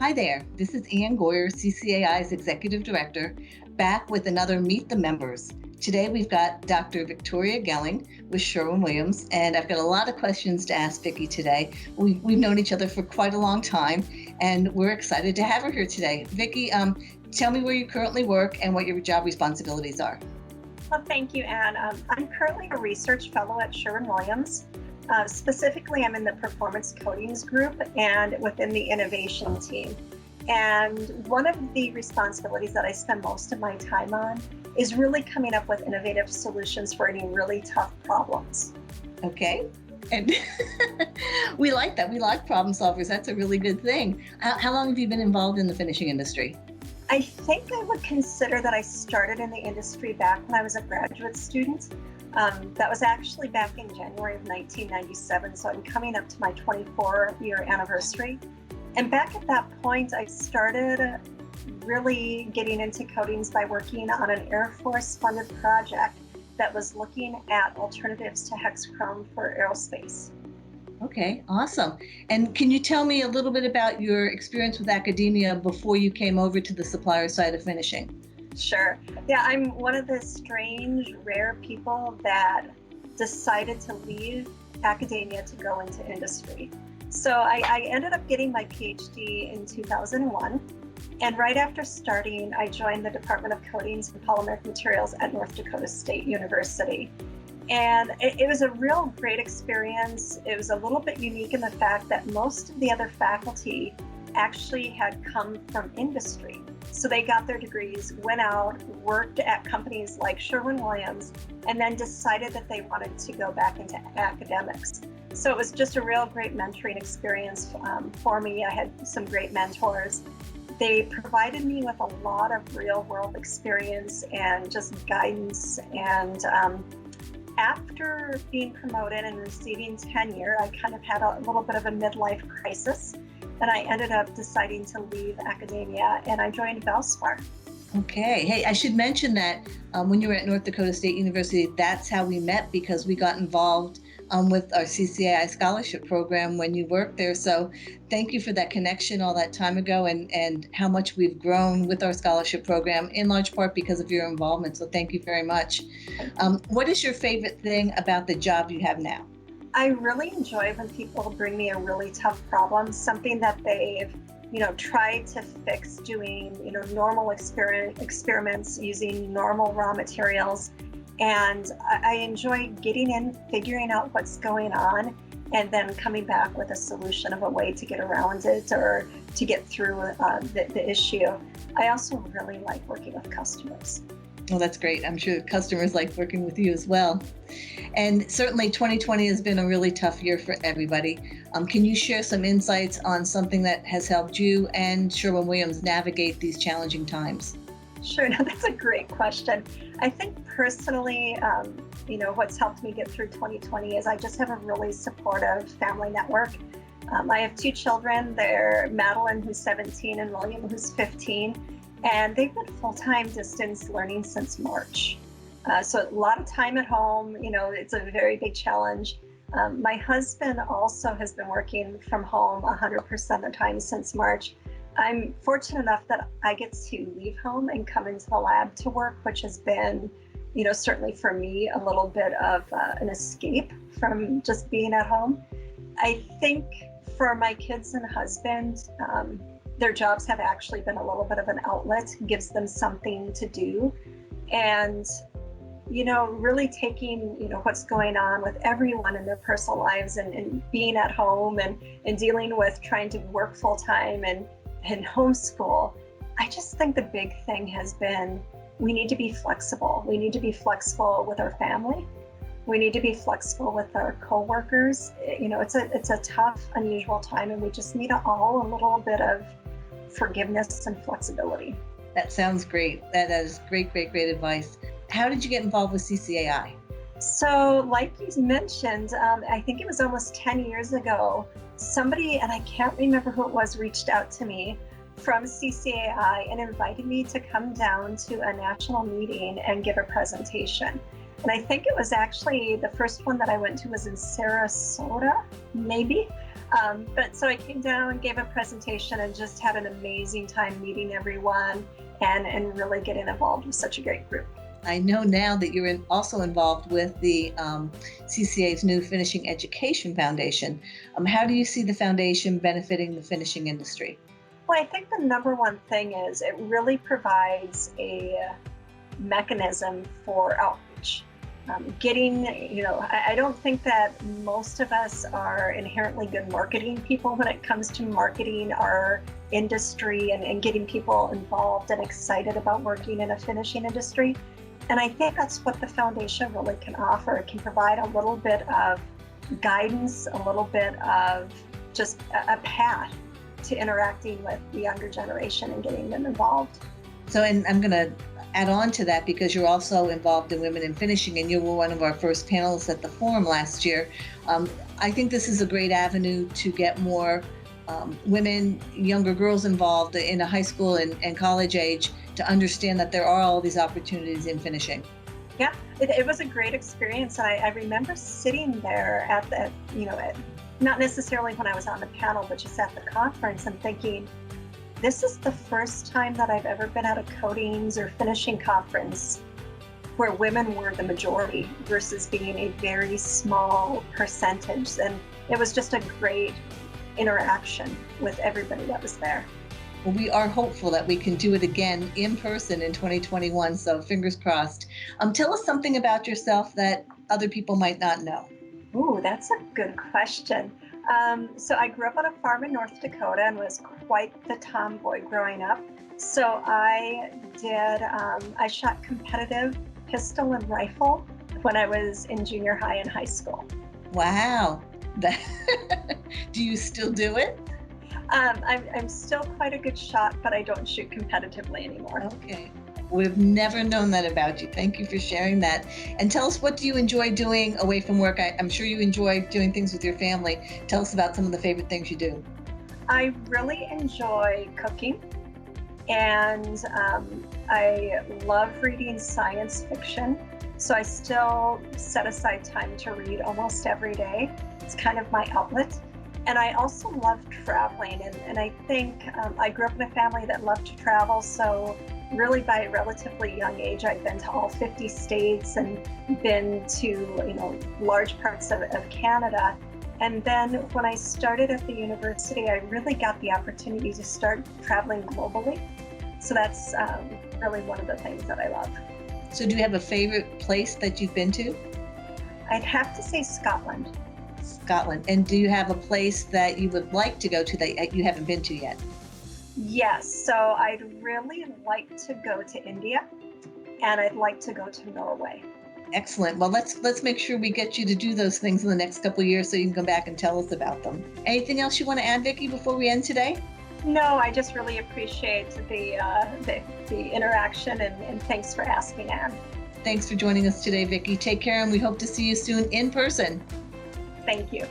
Hi there. This is Ann Goyer, CCAI's Executive Director, back with another Meet the Members. Today we've got Dr. Victoria Gelling with Sherwin-Williams, and I've got a lot of questions to ask Vicki today. We've known each other for quite a long time, and we're excited to have her here today. Vicki, tell me where you currently work and what your job responsibilities are. Well, thank you, Anne. I'm currently a research fellow at Sherwin-Williams. Specifically, I'm in the performance coatings group and within the innovation team. And one of the responsibilities that I spend most of my time on is really coming up with innovative solutions for any really tough problems. Okay. And we like that. We like problem solvers. That's a really good thing. How long have you been involved in the finishing industry? I think I would consider that I started in the industry back when I was a graduate student. That was actually back in January of 1997, so I'm coming up to my 24-year anniversary. And back at that point, I started really getting into coatings by working on an Air Force-funded project that was looking at alternatives to hex chrome for aerospace. Okay, awesome. And can you tell me a little bit about your experience with academia before you came over to the supplier side of finishing? Sure. Yeah, I'm one of the strange, rare people that decided to leave academia to go into industry. So I ended up getting my PhD in 2001. And right after starting, I joined the Department of Coatings and Polymeric Materials at North Dakota State University. And it was a real great experience. It was a little bit unique in the fact that most of the other faculty actually had come from industry. So they got their degrees, went out, worked at companies like Sherwin-Williams, and then decided that they wanted to go back into academics. So it was just a real great mentoring experience for me. I had some great mentors. They provided me with a lot of real world experience and just guidance. And after being promoted and receiving tenure, I kind of had a little bit of a midlife crisis. And I ended up deciding to leave academia, and I joined Valspar. Okay. Hey, I should mention that when you were at North Dakota State University, that's how we met, because we got involved with our CCAI scholarship program when you worked there. So thank you for that connection all that time ago, and how much we've grown with our scholarship program, in large part because of your involvement. So thank you very much. What is your favorite thing about the job you have now? I really enjoy when people bring me a really tough problem, something that they've, tried to fix doing, normal experiments using normal raw materials. And I enjoy getting in, figuring out what's going on, and then coming back with a solution of a way to get around it or to get through the issue. I also really like working with customers. Well, that's great. I'm sure customers like working with you as well. And certainly 2020 has been a really tough year for everybody. Can you share some insights on something that has helped you and Sherwin-Williams navigate these challenging times? Sure. Now, that's a great question. I think personally, what's helped me get through 2020 is I just have a really supportive family network. I have two children. They're Madeline, who's 17, and William, who's 15. And they've been full-time distance learning since March. So a lot of time at home, it's a very big challenge. My husband also has been working from home 100% of the time since March. I'm fortunate enough that I get to leave home and come into the lab to work, which has been, certainly for me, a little bit of an escape from just being at home. I think for my kids and husband, their jobs have actually been a little bit of an outlet, gives them something to do. And, really taking, what's going on with everyone in their personal lives and being at home and dealing with trying to work full time and homeschool. I just think the big thing has been, we need to be flexible. We need to be flexible with our family. We need to be flexible with our coworkers. It's a tough, unusual time, and we just need all a little bit of forgiveness and flexibility. That sounds great. That is great, great, great advice. How did you get involved with CCAI? So like you mentioned, I think it was almost 10 years ago, somebody, and I can't remember who it was, reached out to me from CCAI and invited me to come down to a national meeting and give a presentation. And I think it was actually the first one that I went to was in Sarasota, maybe. But so I came down, gave a presentation, and just had an amazing time meeting everyone and really getting involved with such a great group. I know now that you're also involved with the CCA's new Finishing Education Foundation. How do you see the foundation benefiting the finishing industry? Well, I think the number one thing is it really provides a mechanism for outreach. I don't think that most of us are inherently good marketing people when it comes to marketing our industry and getting people involved and excited about working in a finishing industry. And I think that's what the foundation really can offer. It can provide a little bit of guidance, a little bit of just a path to interacting with the younger generation and getting them involved. So, and I'm going to add on to that because you're also involved in Women in Finishing, and you were one of our first panelists at the forum last year. I think this is a great avenue to get more women, younger girls involved in a high school and college age to understand that there are all these opportunities in finishing. Yeah, it was a great experience. I remember sitting there at the, not necessarily when I was on the panel, but just at the conference and thinking, this is the first time that I've ever been at a coatings or finishing conference where women were the majority versus being a very small percentage. And it was just a great interaction with everybody that was there. Well, we are hopeful that we can do it again in person in 2021, so fingers crossed. Tell us something about yourself that other people might not know. Ooh, that's a good question. So I grew up on a farm in North Dakota and was quite the tomboy growing up. So I shot competitive pistol and rifle when I was in junior high and high school. Wow. Do you still do it? I'm still quite a good shot, but I don't shoot competitively anymore. Okay. We've never known that about you. Thank you for sharing that. And tell us, what do you enjoy doing away from work? I'm sure you enjoy doing things with your family. Tell us about some of the favorite things you do. I really enjoy cooking, and I love reading science fiction. So I still set aside time to read almost every day. It's kind of my outlet. And I also love traveling. And I think I grew up in a family that loved to travel. So really by a relatively young age, I've been to all 50 states and been to, large parts of Canada. And then when I started at the university, I really got the opportunity to start traveling globally. So that's really one of the things that I love. So do you have a favorite place that you've been to? I'd have to say Scotland. Scotland. And do you have a place that you would like to go to that you haven't been to yet? Yes. So I'd really like to go to India, and I'd like to go to Norway. Excellent. Well, let's make sure we get you to do those things in the next couple of years so you can come back and tell us about them. Anything else you want to add, Vicki, before we end today? No, I just really appreciate the interaction, and thanks for asking, Anne. Thanks for joining us today, Vicki. Take care, and we hope to see you soon in person. Thank you.